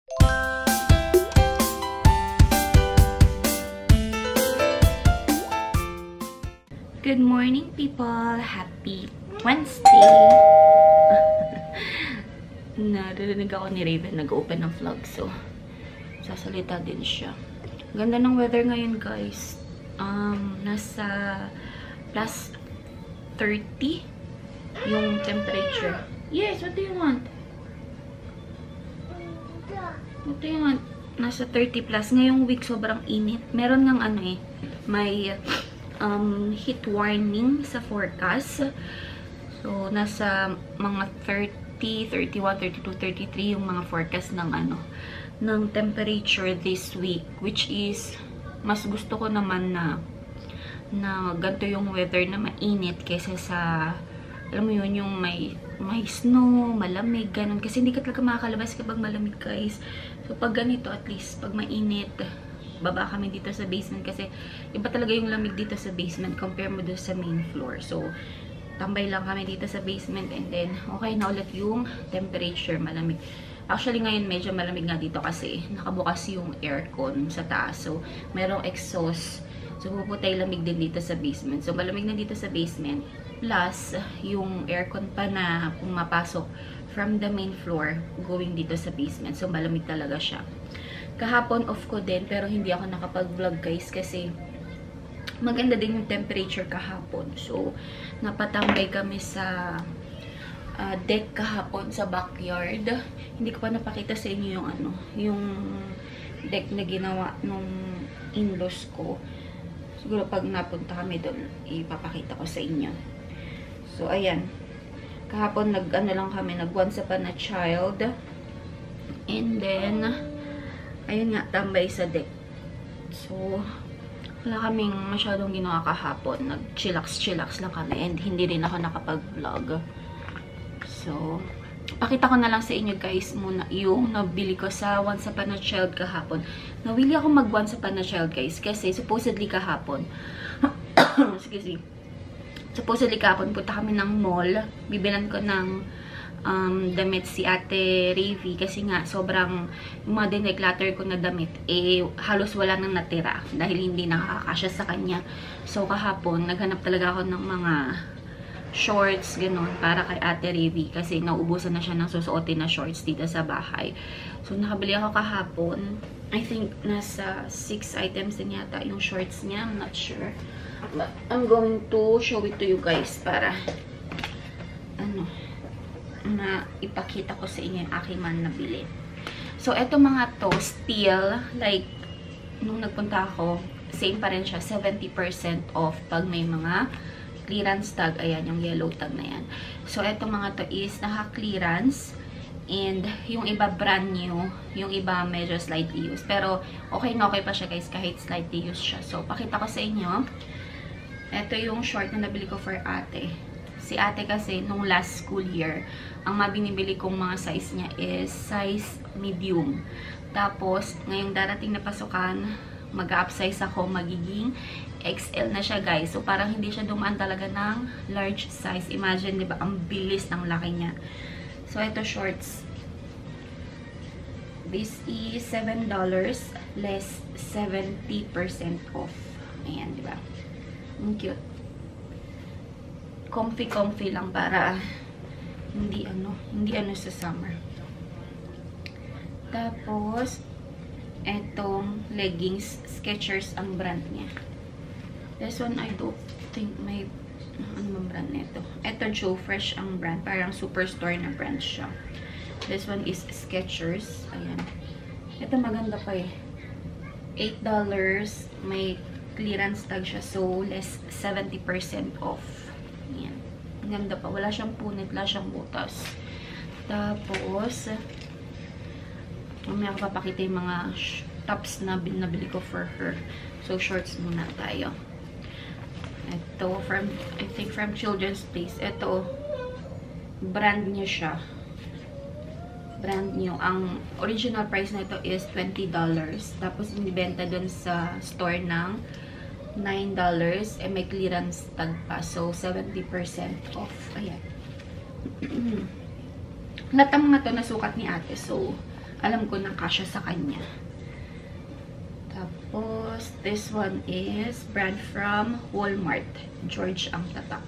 Good morning, people! Happy Wednesday! Narinig ako ni Raven nag-open ng vlog, so sasalita din siya. Ganda ng weather ngayon, guys. Nasa plus 30 yung temperature. Yes, what do you want? What do you want? Nasa 30 plus. Ngayong week, sobrang init. Meron ngang ano eh, may heat warning sa forecast. So, nasa mga 30, 31, 32, 33 yung mga forecast ng ano, ng temperature this week, which is mas gusto ko naman na ganito yung weather na mainit kaysa sa, alam mo yun, yung may snow, malamig, ganun. Kasi hindi ka talaga makakalabas kapag malamig, guys. So, pag ganito, at least, pag mainit, baba kami dito sa basement kasi iba talaga yung lamig dito sa basement compare mo doon sa main floor. So, tambay lang kami dito sa basement and then, okay na ulit yung temperature, malamig. Actually, ngayon medyo malamig nga dito kasi nakabukas yung aircon sa taas. So, merong exhaust. So, puputay lamig din dito sa basement. So, malamig na dito sa basement. Plus, yung aircon pa na pumapasok from the main floor going dito sa basement. So, malamig talaga siya. Kahapon off ko din, pero hindi ako nakapag-vlog, guys, kasi maganda din yung temperature kahapon. So, napatambay kami sa deck kahapon sa backyard. Hindi ko pa napakita sa inyo yung ano, yung deck na ginawa nung in-laws ko. Siguro pag napunta kami doon, ipapakita ko sa inyo. So, ayan. Kahapon nag-ano lang kami, nag-Once Upon a Child. And then, ayun nga, tambay sa deck. So, wala kaming masyadong ginawa kahapon. Nag-chillax lang kami and hindi rin ako nakapag-vlog. So, pakita ko na lang sa inyo, guys, muna yung nabili ko sa Once Upon a Child kahapon. Nawili ako mag-Once Upon a Child, guys, kasi supposedly kahapon, excuse me, supposedly kahapon, punta kami ng mall. Bibilan ko ng damit si Ate Ravi kasi nga sobrang yung mga dineclutter ko na damit halos wala nang natira dahil hindi nakakasya sa kanya. So kahapon naghanap talaga ako ng mga shorts ganun para kay Ate Ravi kasi naubusan na siya ng susuotin na shorts dito sa bahay. So nakabili ako kahapon. I think nasa 6 items din yata yung shorts niya. I'm not sure. But I'm going to show it to you guys para na ipakita ko sa inyo yung aking man nabili. So, eto mga to, still, like, nung nagpunta ako, same pa rin siya, 70% off pag may mga clearance tag. Ayan, yung yellow tag na yan. So, eto mga to is naka-clearance and yung iba brand new, yung iba medyo slightly used. Pero, okay na okay pa siya, guys, kahit slightly used siya. So, pakita ko sa inyo. Eto yung short na nabili ko for ate. Si ate kasi, nung last school year, ang mabinibili kong mga size niya is size medium. Tapos, ngayong darating na pasukan, mag-upsize ako, magiging XL na siya, guys. So, parang hindi siya dumaan talaga ng large size. Imagine, di ba? Ang bilis ng laki niya. So, ito shorts. This is $7 less 70% off. Ayan, di ba? Ang cute. Comfy lang para hindi ano sa summer. Tapos etong leggings, Skechers ang brand niya. This one I don't think may ano bang brand nito. Ito Joe Fresh ang brand, parang superstore na brand siya. This one is Skechers. Ayan. Ito maganda pa eh. $8, may clearance tag siya, so less 70% off. Ayan. Ganda pa. Wala siyang punit, wala siyang butas. Tapos, mamaya ko papakita yung mga tops na nabili ko for her. So, shorts muna tayo. Ito, I think from Children's Place. Ito, brand new siya. Brand new. Ang original price na ito is $20. Tapos, binibenta dun sa store ng $9. May clearance tag pa. So, 70% off. Ayan. Lahat ng mga to nasukat ni ate. So, alam ko na kasya sa kanya. Tapos, this one is brand from Walmart. George ang tatak.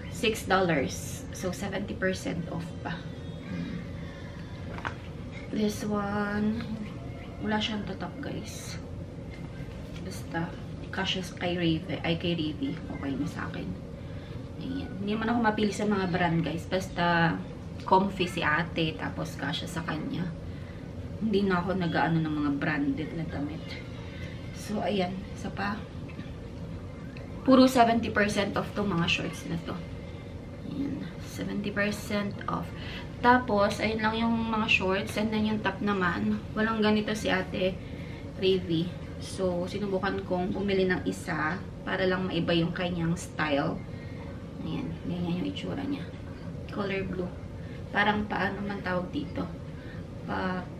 $6. So, 70% off pa. This one, wala siyang tatak, guys. Basta, kasya kay Ravi. Okay na sa akin. Ayan. Hindi man ako mapili sa mga brand, guys. Basta, comfy si ate. Tapos, kasya sa kanya. Hindi na ako nag-ano ng mga branded na damit. So, ayan. Isa pa. Puro 70% off tong mga shorts na to. Ayan. 70% off. Tapos, ayun lang yung mga shorts. And then, yung top naman. Walang ganito si ate Ravi. So, sinubukan kong bumili ng isa para lang maiba yung kanyang style. Ayan. Ganyan yung itsura niya. Color blue. Parang paano man tawag dito?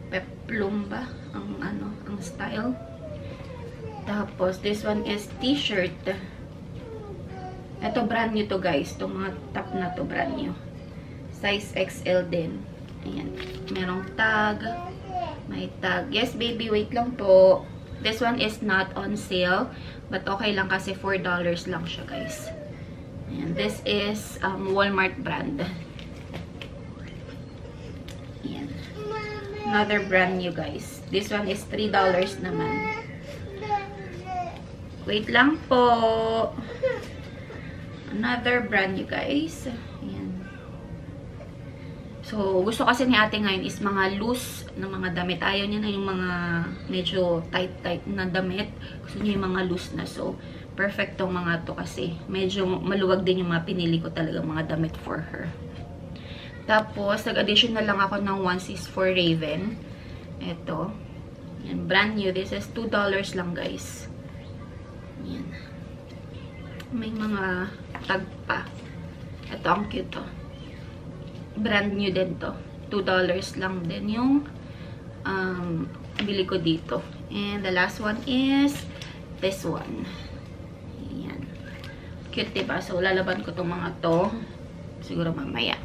Peplum ba? Ang style. Tapos, this one is t-shirt. Ito, brand new to, guys. Itong mga top na to, brand new. Size XL din. Ayan. Merong tag. May tag. Yes, baby, wait lang po. This one is not on sale. But okay lang kasi $4 lang siya, guys. Ayan. This is Walmart brand. Ayan. Another brand new, guys. This one is $3 naman. Wait lang po. Another brand new, guys. Ayan. So, gusto kasi ni ate ngayon is mga loose na mga damit. Ayaw niya na yung mga medyo tight na damit. Gusto niya yung mga loose na. So, perfect tong mga to kasi medyo maluwag din yung mga pinili ko talaga mga damit for her. Tapos, nag-addition na lang ako ng onesies for Raven. Ito. Yan, brand new. This is $2 lang, guys. Yan. May mga tag pa. Ito, ang cute to. Brand new din to. $2 lang din yung bili ko dito. And the last one is this one. Yan. Cute, diba? So, lalaban ko tong mga to. Siguro mamaya.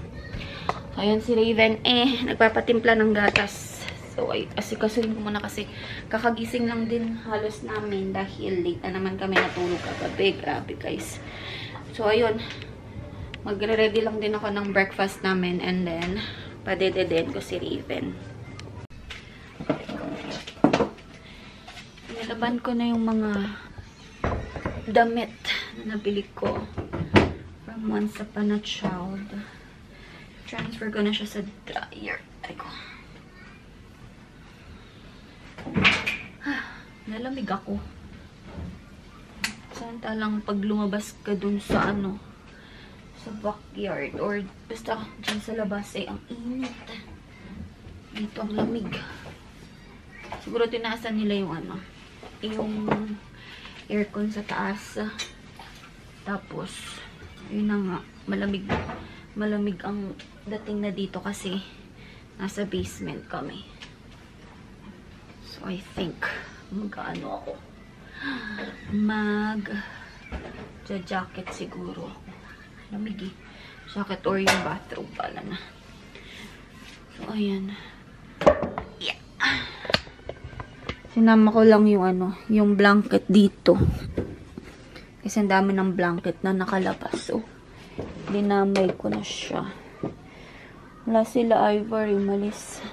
So, ayun si Raven. Nagpapatimpla ng gatas. So, asikasuhin ko muna kasi kakagising lang din halos namin dahil late na naman kami natulog kagabi. Grabe, guys. So, ayun. Magre-ready lang din ako ng breakfast namin and then padededen ko si Raven. Nilaban ko na yung mga damit na nabili ko from Once Upon a Child. Transfer ko na siya sa dryer. Ayko. Nalamig ako. Samantalang pag lumabas ka dun sa sa backyard or basta dyan sa labas ang init. Dito ang lamig. Siguro tinaasan nila yung aircon sa taas. Tapos, yun na nga, malamig ang dating na dito kasi nasa basement kami. So, I think mag-ano ako. Jacket siguro. Lamig eh. Jacket or yung bathrobe pala na. So, ayan. Yeah. Sinama ko lang yung blanket dito. Kasi ang dami ng blanket na nakalabas. So, dinamay ko na siya. Wala sila Ivory, malis.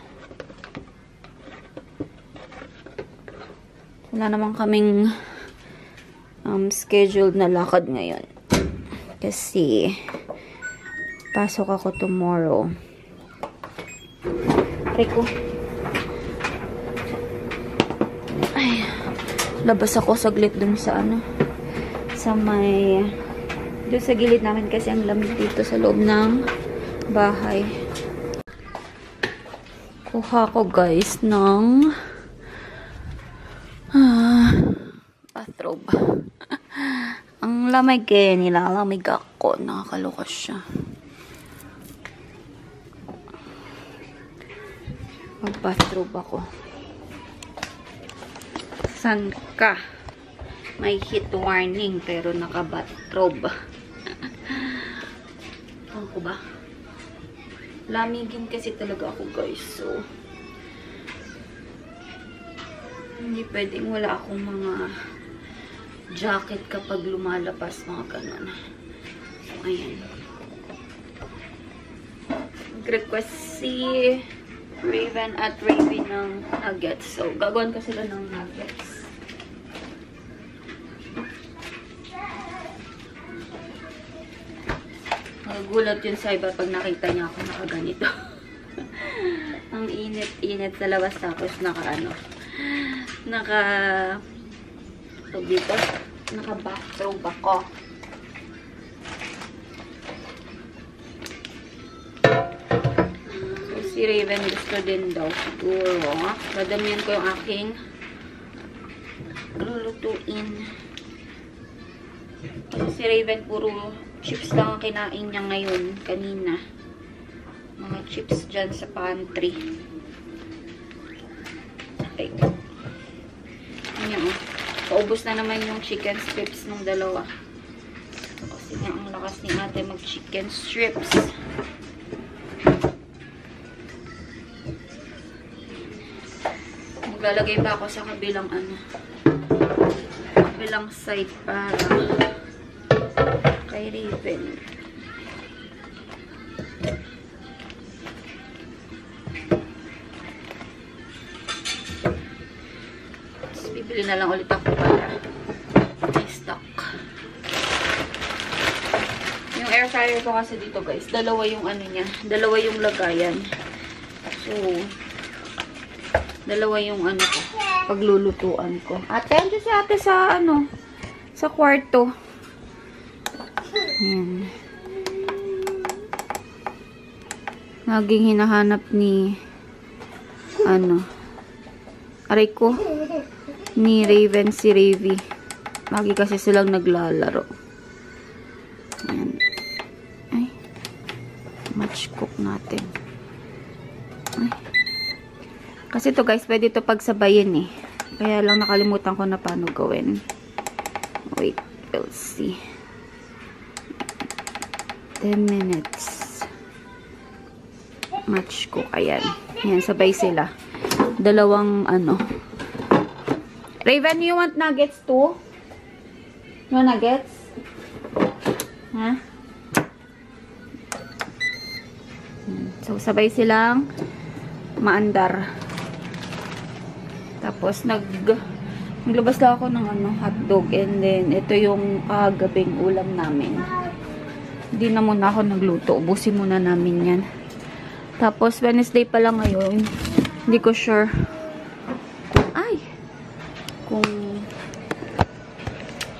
Wala naman kaming scheduled na lakad ngayon. Kasi pasok ako tomorrow. Rico. Ay, labas ako saglit dun sa sa may doon sa gilid namin kasi ang lamig dito sa loob ng bahay. Kuha ko, guys, ng bathrobe. Ang lamig eh. Nilalamig ako. Nakakaloka siya. Mag-bathrobe ako. San ka? May heat warning pero naka-bathrobe. Ano ko ba? Lamigin kasi talaga ako, guys. So, Hindi pwedeng wala akong mga jacket kapag lumalabas, mga ganun. So, ayan. Nag-request si Raven at Raven ng nuggets. So, gagawin ko sila ng nuggets. Nagulat yun sa iba pag nakita niya ako nakaganito. Ang init-init sa labas, tapos naka-bathrobe ako. So, si Raven gusto din daw siguro. Dadamihan ko yung aking lulutuin. Kasi si Raven puro chips lang ang kinain niya ngayon, kanina. Mga chips dyan sa pantry. Okay. Ayan o. Paubos na naman yung chicken strips ng dalawa. Kasi nga ang lakas ni ate mag-chicken strips. Maglalagay pa ako sa kabilang kabilang side para kay Raven. Bibili na lang ulit ako para may stock. Yung air fryer ko kasi dito guys, dalawa yung niya, dalawa yung lagayan. So, dalawa yung ko, paglulutuan ko. Ate, andyan si ate sa sa kwarto. Ayan. Laging hinahanap ni aray ko, ni Raven si Ravi. Lagi kasi silang naglalaro. Ayan. Ay. Match cook natin. Ay. Kasi to guys, pwede to pagsabayin eh. Kaya lang nakalimutan ko na paano gawin. Wait, we'll see. 10 minutes. Match cook. Ayan. Ayan, sabay sila. Dalawang Raven, you want nuggets too? You want nuggets? Ha? So, sabay silang maandar. Tapos, naglabas lang ako ng hotdog. And then, ito yung kagabing ulam namin. Hindi na muna ako nagluto. Ubusin muna namin yan. Tapos, Wednesday pa lang ngayon. Hindi ko sure kung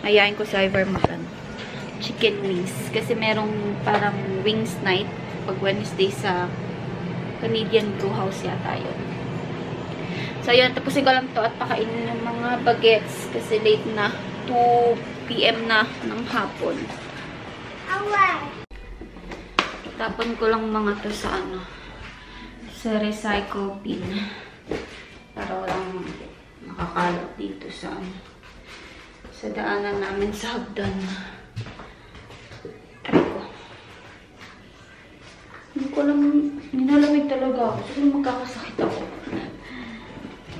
ayain ko sa Iver chicken wings. Kasi merong parang wings night pag Wednesday sa Canadian Brew House yata yun. So, yun. Tapusin ko lang to at pakainin ng mga bagets kasi late na. 2 PM na ng hapon. Tapon ko lang mga to sa sa recycle bin. Para walang makakalat dito sa daanan namin sa hagdan. Hindi ko alam, nilalamig talaga ako. Siguro magkakasakit ako.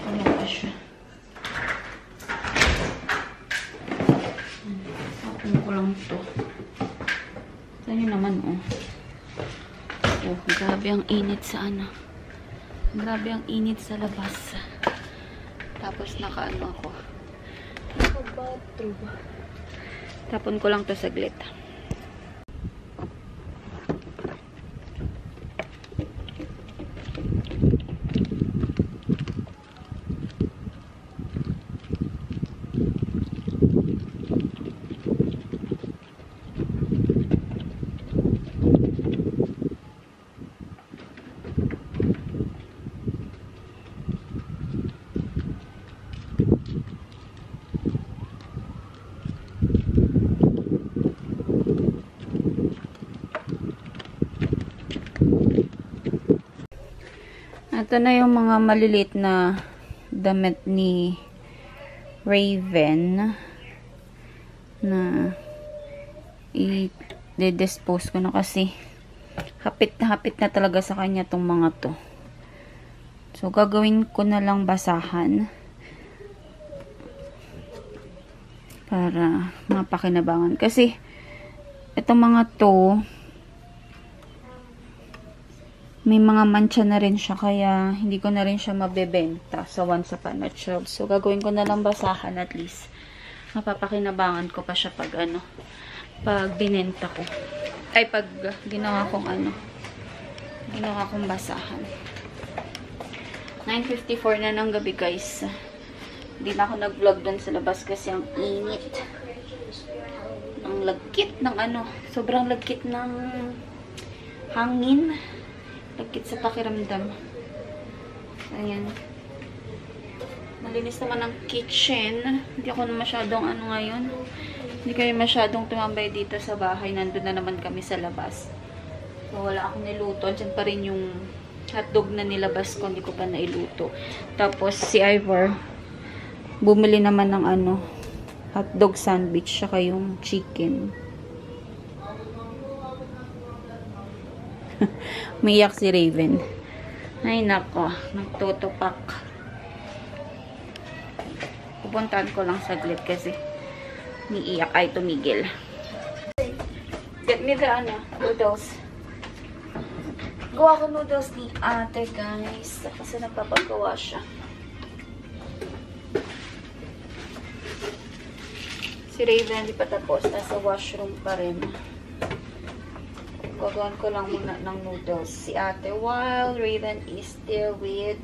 Ano ba siya? Tapon ko lang to. Ito nyo naman, oh. Oh, grabe ang init sa Grabe ang init sa labas. Tapos ako. Naka-bathrobe. Tapon ko lang to saglit. Ito na yung mga maliliit na damit ni Raven na i-dispose ko na kasi hapit na talaga sa kanya tong mga to. So, gagawin ko na lang basahan. Para mapakinabangan. Kasi, itong mga to, may mga mancha na rin siya, kaya hindi ko na rin siya mabebenta sa Once Upon a Child. So, gagawin ko na lang basahan at least. Mapapakinabangan ko pa siya pag pag binenta ko. Ay, pag ginawa kong basahan. 9:54 na ng gabi, guys. Hindi na ako nag-vlog dun sa labas kasi ang init. Ang lagkit ng sobrang lagkit ng hangin. Lagkit sa pakiramdam. Ayan. Malinis naman ang kitchen. Hindi ako na masyadong ngayon. Hindi kayo masyadong tumambay dito sa bahay. Nandun na naman kami sa labas. So, wala akong niluto. Diyan pa rin yung hotdog na nilabas ko. Hindi ko pa nailuto. Tapos, si Ivor, bumili naman ng hotdog sandwich. Saka yung chicken. Umiyak si Raven. Ay, nako. Nagtutupak. Pupuntahan ko lang saglit kasi niiyak ay tumigil. Get me the noodles. Gawa ko noodles ni ate, guys. Kasi nagpapagawa siya. Si Raven hindi pa tapos. Nasa washroom pa rin. Gagawin ko lang muna ng noodles si ate while Raven is still with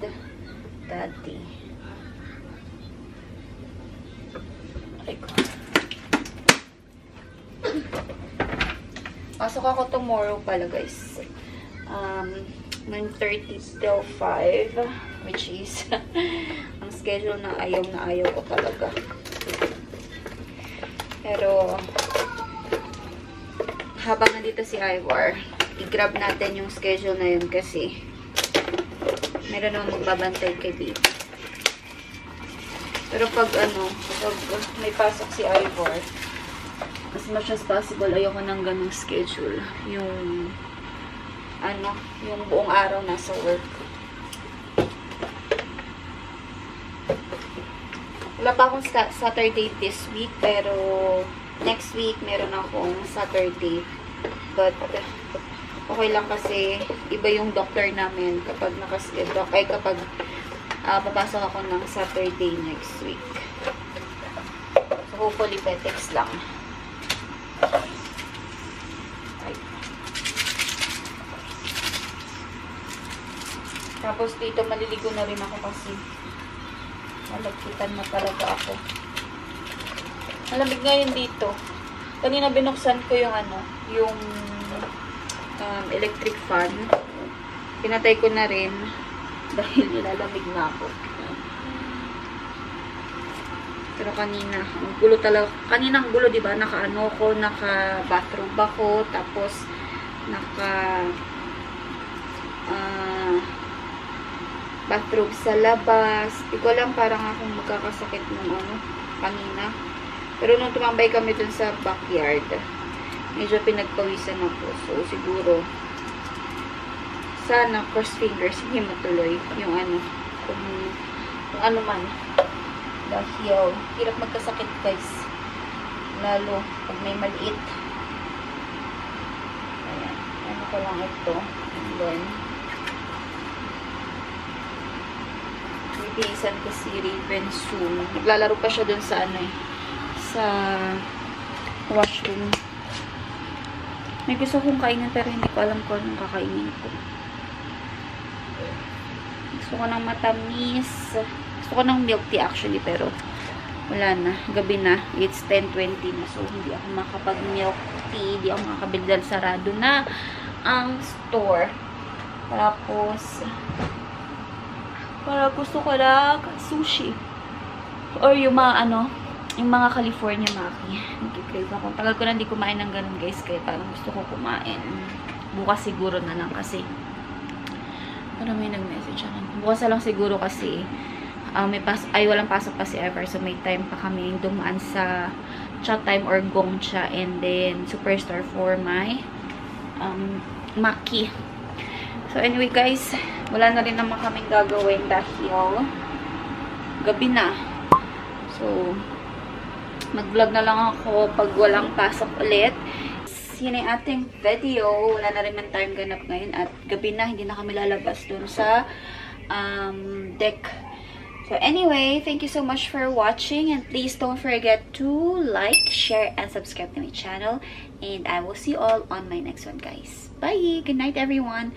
daddy. Ay ko. Pasok ako tomorrow pala, guys. 9:30 till 5, which is ang schedule na ayaw ko talaga. Pero habang nandito si Ivor, i-grab natin yung schedule na yun kasi meron naman magbabantay kay baby. Pero pag may pasok si Ivor, as much as possible, ayoko ng ganung schedule. Yung buong araw nasa work. Wala pa akong Saturday this week, pero next week, meron akong Saturday. But, okay lang kasi iba yung doctor namin kapag nakaschedule. Ay, kapag papasok ako ng Saturday next week. So, hopefully, petex lang. Ay. Tapos, dito maliligo na rin ako kasi malagkitan na talaga ako. Malamig ngayon dito. Kanina binuksan ko yung electric fan. Pinatay ko na rin dahil nilalamig na ako. Pero kanina, ang gulo talaga. Kanina ang gulo, diba? Naka-bathrobe ako. Tapos, bathrobe sa labas. Di ko alam, parang akong magkakasakit ng kanina. Pero nung tumambay kami dun sa backyard, medyo pinagpawisan ako. So, siguro, sana, cross fingers, hindi matuloy yung kung ano man. Dahil, hirap magkasakit, guys. Lalo, pag may maliit. Ayan. Ano ko lang ito. And then, bibihisan ko si Raven soon. Naglalaro pa siya dun sa sa washroom. May gusto kong kainin pero hindi ko alam kung anong kakainin ko. Gusto ko ng matamis. Gusto ko ng milk tea actually pero wala na. Gabi na. It's 10:20 na. So hindi ako makapag-milk tea. Hindi ako makakabili dahil sarado na ang store. Tapos para gusto ko lang sushi. Or yung mga yung mga California Maki. Nag-crave ako. Tagal ko na hindi kumain ng ganun, guys. Kaya parang gusto ko kumain. Bukas siguro na lang kasi para may nag-message ako. Bukas na lang siguro kasi walang pasok pa si Ever. So may time pa kami dumaan sa Chat Time or Gongcha and then Superstore for my Maki. So anyway, guys, wala na rin naman kaming gagawin dahil gabi na. So mag-vlog na lang ako pag walang pasok ulit. Yun yung ating video. Wala na rin man tayong ganap ngayon at gabi na, hindi na kami lalabas dun sa deck. So anyway, thank you so much for watching and please don't forget to like, share, and subscribe to my channel. And I will see you all on my next one, guys. Bye! Good night, everyone!